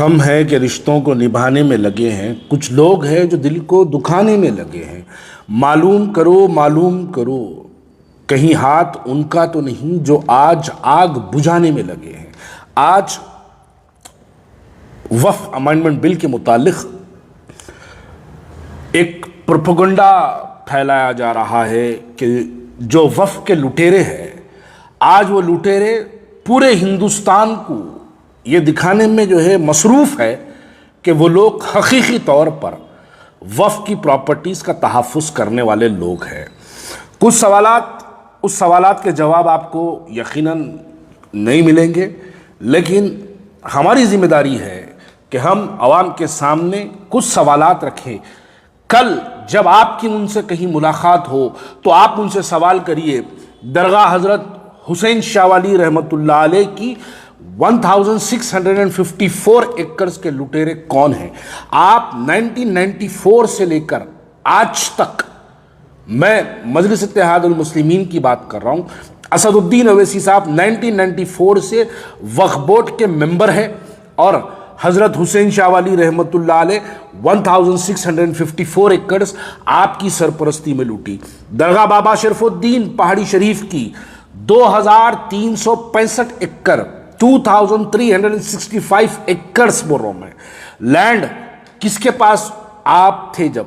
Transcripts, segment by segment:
हम हैं कि रिश्तों को निभाने में लगे हैं, कुछ लोग हैं जो दिल को दुखाने में लगे हैं। मालूम करो कहीं हाथ उनका तो नहीं जो आज आग बुझाने में लगे हैं। आज वक्फ अमेंडमेंट बिल के मुतालिक एक प्रोपेगेंडा फैलाया जा रहा है कि जो वक्फ के लुटेरे हैं, आज वो लुटेरे पूरे हिंदुस्तान को ये दिखाने में जो है मसरूफ़ है कि वो लोग हकीकी तौर पर वक्फ की प्रॉपर्टीज़ का तहफ़्फ़ुज़ करने वाले लोग हैं। कुछ उस सवालात के जवाब आपको यकीनन नहीं मिलेंगे, लेकिन हमारी ज़िम्मेदारी है कि हम आवाम के सामने कुछ सवालात रखें। कल जब आपकी उनसे कहीं मुलाकात हो तो आप उनसे सवाल करिए, दरगाह हज़रत हुसैन शाह वाली रहमतुल्लाह अलैह की 1654 एकड़ के लुटेरे कौन हैं। आप 1994 से लेकर आज तक, मैं मजलिस इत्तेहादुल मुस्लिमीन की बात कर रहा हूं, असदुद्दीन अवैसी साहब 1994 से वक्फ बोर्ड के मेंबर हैं और हज़रत हुसैन शाह वाली रहमतुल्लाह अलैह 1654 एकड़ आपकी सरपरस्ती में लूटी। दरगाह बाबा शरफुद्दीन पहाड़ी शरीफ की 2365 एकड़ 2365 एकड़ बोल रहा हूं मैं, लैंड किसके पास आप थे जब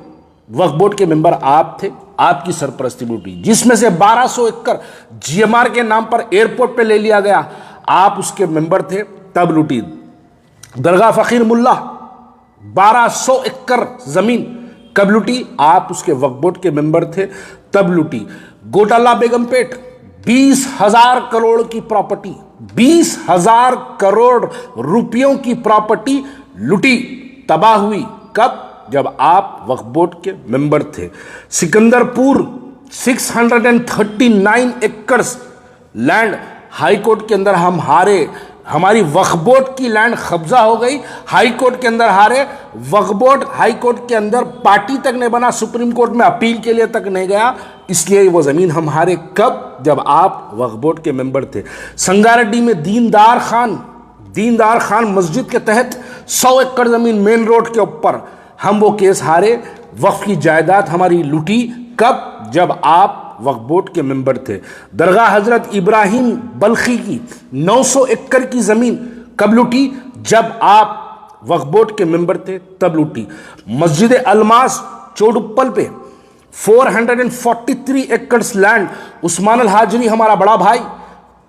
वक्फ बोर्ड के मेंबर आप थे, आपकी सरपरस्ती में लूटी, जिसमें से 1200 एकड़ जीएमआर के नाम पर एयरपोर्ट पे ले लिया गया, आप उसके मेंबर थे तब लूटी। दरगाह फकीर मुल्ला 1200 एकड़ जमीन कब लूटी, आप उसके वक्फ बोर्ड के मेंबर थे तब लूटी। गोटाला बेगमपेट 20,000 करोड़ की प्रॉपर्टी, 20,000 करोड़ रुपयों की प्रॉपर्टी लूटी, तबाह हुई कब, जब आप वक्फ बोर्ड के मेंबर थे। सिकंदरपुर 639 एकड़ लैंड हाई कोर्ट के अंदर हम हारे, हमारी वक्फ बोर्ड की लैंड कब्जा हो गई, हाई कोर्ट के अंदर हारे। वक्फ बोर्ड हाई कोर्ट के अंदर पार्टी तक नहीं बना, सुप्रीम कोर्ट में अपील के लिए तक नहीं गया, इसलिए वो जमीन हम हारे कब, जब आप वक्फ बोर्ड के मेंबर थे। संगारेड्डी में दीनदार खान मस्जिद के तहत 100 एकड़ जमीन मेन रोड के ऊपर हम वो केस हारे, वक्फ की जायदाद हमारी लूटी कब, जब आप वक्फ बोर्ड के मेंबर थे। दरगाह हजरत इब्राहिम बल्खी की 900 एकड़ की जमीन कब लूटी, जब आप वक्फ बोर्ड के मेंबर थे तब लूटी। मस्जिद अलमास चोडुप्पल पे 443 एकड़ लैंड, उस्मान अल हाजरी हमारा बड़ा भाई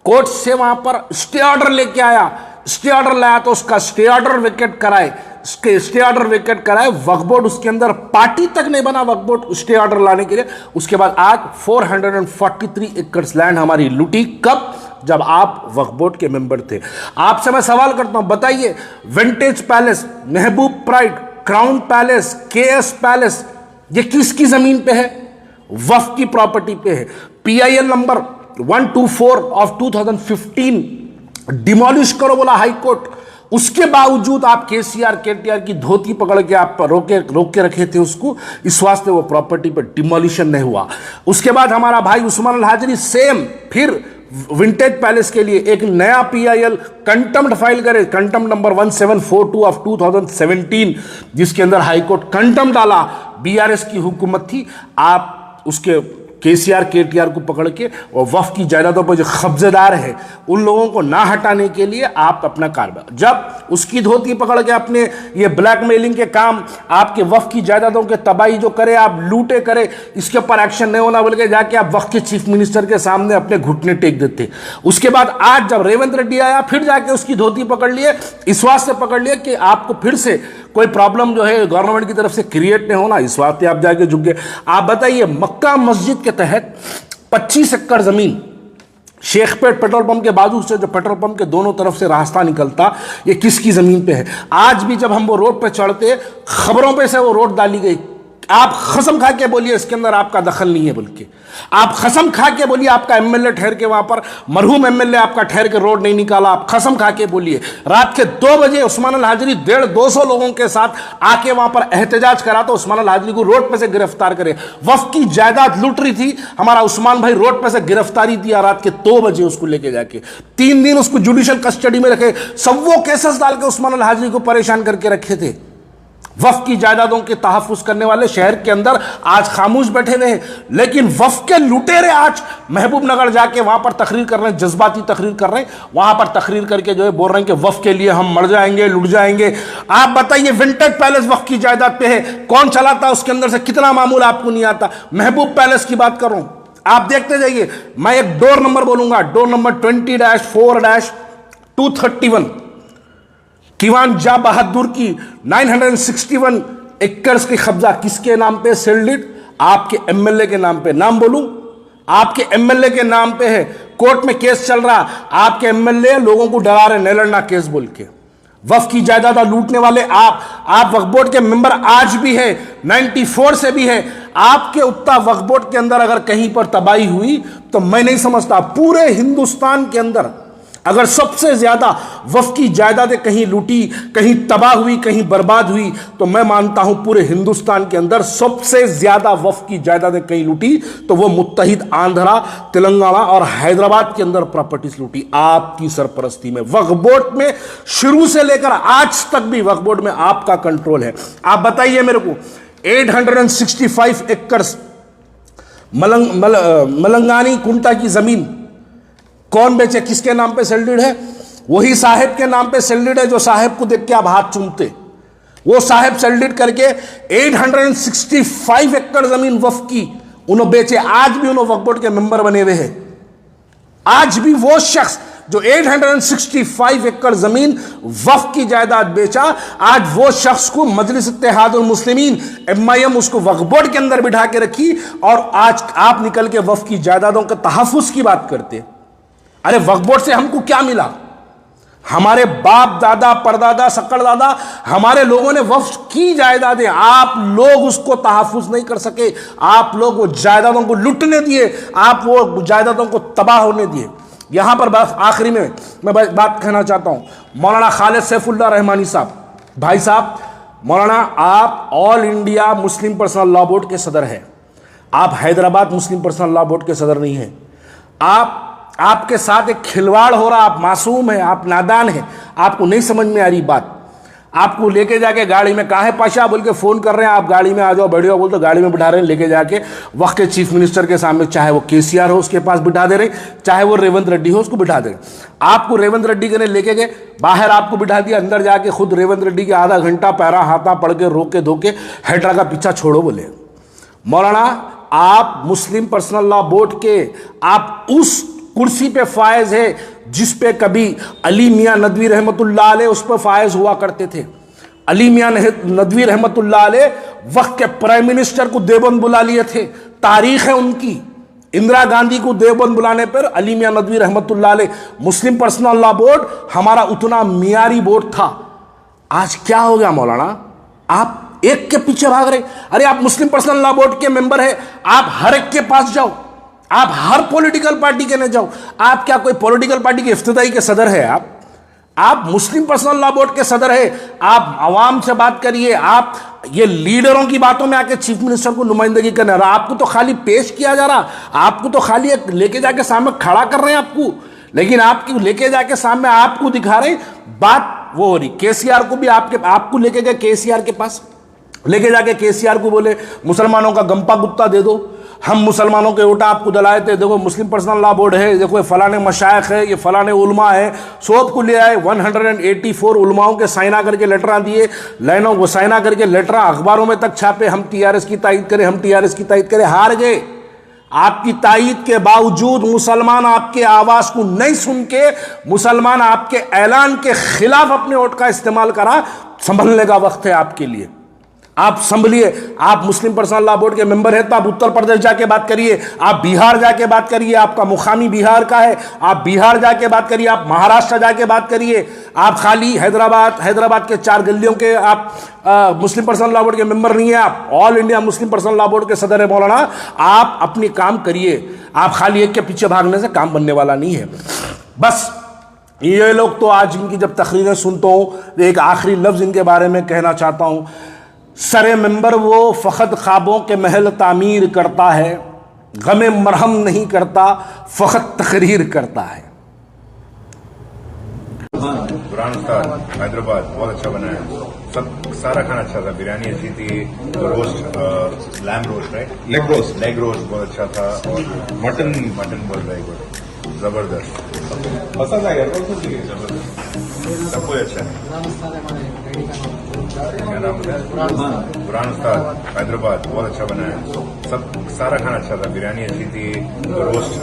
कोर्ट से वहां पर स्टे ऑर्डर लेके आया, स्टे ऑर्डर लाया तो उसका स्टे ऑर्डर वेकेट कराए, स्टे ऑर्डर वेकेट कराए, वक्फ बोर्ड उसके अंदर पार्टी तक नहीं बना वक्फ बोर्ड स्टे ऑर्डर लाने के लिए। उसके बाद आज 443 एकड़ लैंड हमारी लूटी कब, जब आप वक्फ बोर्ड के मेंबर थे। आपसे मैं सवाल करता हूं, बताइए vintage palace, Mehboob pride, crown palace, KS palace, ये किसकी जमीन पे है, वक्फ की प्रॉपर्टी पे है। PIL नंबर 124 ऑफ 2015 डिमोलिश करो बोला हाई कोर्ट, उसके बावजूद आप KTR की धोती पकड़ के आप रोक के रखे थे उसको, इस वास्ते वो प्रॉपर्टी पर डिमोलिशन नहीं हुआ। उसके बाद हमारा भाई उस्मान अल हाजरी सेम फिर विंटेज पैलेस के लिए एक नया PIL कंटेम्प्ट फाइल करे, कंटेम्प्ट नंबर 1742 ऑफ 2017, जिसके अंदर हाई कोर्ट कंटेम्प्ट डाला, BRS की हुकूमत थी, आप उसके KTR को पकड़ के और वक्फ की जायदादों पर जो कब्जेदार है उन लोगों को ना हटाने के लिए आप अपना कार्रवाई, जब उसकी धोती पकड़ के अपने ये ब्लैकमेलिंग के काम, आपके वक्फ की जायदादों के तबाही जो करे, आप लूटे करे, इसके ऊपर एक्शन नहीं होना बोल के जाके आप वक्फ के चीफ मिनिस्टर के सामने अपने घुटने टेक देते। उसके बाद आज जब रेवंत रेड्डी आया फिर जाके उसकी धोती पकड़ लिए, इस वास्ते पकड़ लिए कि आपको फिर से कोई प्रॉब्लम जो है गवर्नमेंट की तरफ से क्रिएट नहीं होना, इस वास्ते आप जाके झुक गए। आप बताइए मक्का मस्जिद के तहत 25 एकड़ जमीन, शेखपेट पेट्रोल पंप के बाजू से जो पेट्रोल पंप के दोनों तरफ से रास्ता निकलता, ये किसकी जमीन पे है। आज भी जब हम वो रोड पे चढ़ते, खबरों पे से वो रोड डाली गई, आप कसम खा के बोलिए इसके अंदर आपका दखल नहीं है, बल्कि आप कसम खा के बोलिए आपका एमएलए ठहर के वहां पर, मरहूम एमएलए आपका ठहर के रोड नहीं निकाला। आप कसम खा के बोलिए रात के 2 बजे उस्मान अल हाजरी 150-200 लोगों के साथ आके वहां पर एहतजाज करा तो उस्मान अल हाजरी को रोड पे से गिरफ्तार करे। वक्फ की जायदाद लूट रही थी, हमारा उस्मान भाई रोड पे से गिरफ्तारी दिया रात के 2 बजे उसको लेके जाके, 3 दिन उसको जुडिशियल कस्टडी में रखे, सब वो केसेस डाल के उस्मान अल हाजरी को परेशान करके रखे थे। वक्फ की जायदादों के तहफ्फुज करने वाले शहर के अंदर आज खामोश बैठे हुए हैं, लेकिन वक्फ के लुटेरे आज महबूब नगर जाके वहां पर तकरीर कर रहे हैं, जज्बाती तकरीर कर रहे हैं, वहां पर तकरीर करके जो है बोल रहे हैं कि वक्फ के लिए हम मर जाएंगे, लुट जाएंगे। आप बताइए विंटेज पैलेस वक्फ की जायदाद पे है, कौन चलाता है, उसके अंदर से कितना मामूल आपको नहीं आता। महबूब पैलेस की बात कर रहा हूं, आप देखते जाइए। मैं एक डोर नंबर बोलूंगा, डोर नंबर 20-4-231, दीवान जा बहादुर की 961 एकड़ की कब्जा किसके नाम पे? सेल्डिड आपके एमएलए के नाम पे। नाम बोलूं? आपके एमएलए के नाम पे है। कोर्ट में केस चल रहा, आपके एमएलए लोगों को डरा रहे, नहीं लड़ना केस बोल के। वक्फ की जायदाद लूटने वाले आप वक्फ बोर्ड के मेंबर आज भी है, 94 से भी है। आपके उत्ता वक्फ बोर्ड के अंदर अगर कहीं पर तबाही हुई तो मैं नहीं समझता पूरे हिंदुस्तान के अंदर अगर सबसे ज्यादा वक्फ की जायदादें कहीं लूटी, कहीं तबाह हुई, कहीं बर्बाद हुई, तो मैं मानता हूं पूरे हिंदुस्तान के अंदर सबसे ज्यादा वक्फ की जायदादें कहीं लूटी तो वो मुत्तहिद आंध्रा, तेलंगाना और हैदराबाद के अंदर प्रॉपर्टीज लूटी आपकी सरपरस्ती में। वक्फ बोर्ड में शुरू से लेकर आज तक भी वक्फ बोर्ड में आपका कंट्रोल है। आप बताइए मेरे को 865 एकड़ मलंगानी कुंटा की जमीन कौन बेचे, किसके नाम पे सेल्डिड है? वही साहेब के नाम पे सेल्डिड है जो साहेब को देख के आप हाथ चूमते। वो साहेब सेल्डिड करके 865 एकड़ जमीन वक्फ की उन्होंने बेचे। आज भी उन्होंने वक्फ बोर्ड के मेंबर बने हुए हैं। आज भी वो शख्स जो 865 एकड़ जमीन वक्फ की जायदाद बेचा, आज वो शख्स को मजलिस इत्तेहादुल मुस्लिमीन MIM उसको वक्फ बोर्ड के अंदर बिठा के रखी, और आज आप निकल के वक्फ की जायदादों के तहफ्फुज की बात करते। अरे वक्फ बोर्ड से हमको क्या मिला? हमारे बाप दादा परदादा सकड़ दादा हमारे लोगों ने वक्फ की जायदादें, आप लोग उसको तहफ्फुज नहीं कर सके, आप लोग वो जायदादों को लुटने दिए, आप वो जायदादों को तबाह होने दिए। यहां पर आखिरी में मैं बात कहना चाहता हूं, मौलाना खालिद सैफुल्लाह रहमानी साहब, भाई साहब, मौलाना आप all India Muslim personal law board के सदर हैं, आप हैदराबाद मुस्लिम पर्सनल लॉ बोर्ड के सदर नहीं हैं। आपके साथ एक खिलवाड़ हो रहा, आप मासूम हैं, आप नादान हैं, आपको नहीं समझ में आ रही बात। आपको लेके जाके गाड़ी में कहा है पाशा बोल के फोन कर रहे हैं, आप गाड़ी में आ जाओ बैठ जाओ बोल तो गाड़ी में बिठा रहे हैं, लेके जाके वक्त के चीफ मिनिस्टर के सामने, चाहे वो KCR हो उसके पास बिठा दे रहे, चाहे वो रेवंत रेड्डी हो उसको बिठा दे रहे। आपको रेवंत रेड्डी के ने लेके गए बाहर, आपको बिठा दिया, अंदर जाके खुद रेवंत रेड्डी के आधा घंटा पैरा हाथा पढ़ के रोके धोके हेड्रा का पीछा छोड़ो बोले। मौलाना आप मुस्लिम पर्सनल लॉ बोर्ड के आप उस कुर्सी पे फायज है जिस पे कभी अली मियां नदवी रहमतुल्लाह अलैह उस पर फायज हुआ करते थे। अली मियां नदवी रहमतुल्लाह अलैह वक्त के प्राइम मिनिस्टर को देवबंद बुला लिए थे, तारीख है उनकी। इंदिरा गांधी को देवबंद बुलाने पर अली मियां नदवी रहमतुल्लाह अलैह, मुस्लिम पर्सनल लॉ बोर्ड हमारा उतना मियारी बोर्ड था। आज क्या हो गया मौलाना? आप एक के पीछे भाग रहे। अरे आप मुस्लिम पर्सनल लॉ बोर्ड के मेंबर है, आप हर एक के पास जाओ, आप हर पॉलिटिकल पार्टी के न जाओ। आप क्या कोई पॉलिटिकल पार्टी के इफ्तिदाई के सदर है? आप मुस्लिम पर्सनल लॉ बोर्ड के सदर है। आप आवाम से बात करिए, आप ये लीडरों की बातों में आके चीफ मिनिस्टर को नुमाइंदगी करना रहा। आपको तो खाली पेश किया जा रहा, आपको तो खाली एक लेके जाके सामने खड़ा कर रहे हैं आपको, लेकिन आपको लेके जाके सामने आपको दिखा रहे बात वो हो रही। KCR को भी आपको लेके गए KCR के पास, लेके जाके KCR को बोले मुसलमानों का गंपा गुत्ता दे दो, हम मुसलमानों के ओटा आपको दिलाए थे, देखो मुस्लिम पर्सनल लॉ बोर्ड है, देखो फलाने मशाइख है, ये फलाने उलमा है, सब को ले आए। 184 उलमाओं के साइना करके लेटरा दिए, लाइनों को साइना करके लेटरा अखबारों में तक छापे, हम TRS की तायद करें, हम TRS की तायद करें। हार गए। आपकी तायद के बावजूद मुसलमान आपके आवाज को नहीं सुन के, मुसलमान आपके ऐलान के खिलाफ अपने वोट का इस्तेमाल करा। संभलने का वक्त है आपके लिए, आप संभलिए। आप मुस्लिम पर्सनल लॉ बोर्ड के मेंबर हैं तो आप उत्तर प्रदेश जाके बात करिए, आप बिहार जाके बात करिए, आपका मुकामी बिहार का है, आप बिहार जाके बात करिए, आप महाराष्ट्र जाके बात करिए। आप खाली हैदराबाद के 4 गलियों के आप मुस्लिम पर्सनल लॉ बोर्ड के मेंबर नहीं है, आप all India Muslim personal law board के सदर है मौलाना। आप अपनी काम करिए, आप खाली एक के पीछे भागने से काम बनने वाला नहीं है। बस ये लोग तो आज इनकी जब तकरीरें सुनता हूं, एक आखिरी लफ्ज इनके बारे में कहना चाहता हूं। सरे मेंबर वो फ़कत ख्वाबों के महल तामीर करता है, गमे मरहम नहीं करता, फ़कत तकरीर करता है। बुरहान उस्ताद हैदराबाद बहुत अच्छा बनाया, सब सारा खाना अच्छा था, बिरयानी अच्छी थी, roast lamb roast right, leg roast बहुत अच्छा था, और मटन बहुत वेरी गुड, जबरदस्त, पसंद आया, सब कुछ अच्छा है। क्या नाम बताया? बुरहान उस्ताद हैदराबाद बहुत अच्छा बनाया, सब सारा खाना अच्छा था, बिरयानी अच्छी थी, roast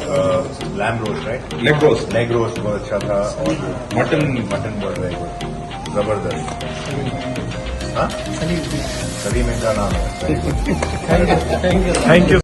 lamb roast right, leg roast बहुत अच्छा था, और मटन बहुत वेरी गुड, जबरदस्त। हाँ, सलीम इनका नाम है। Thank you.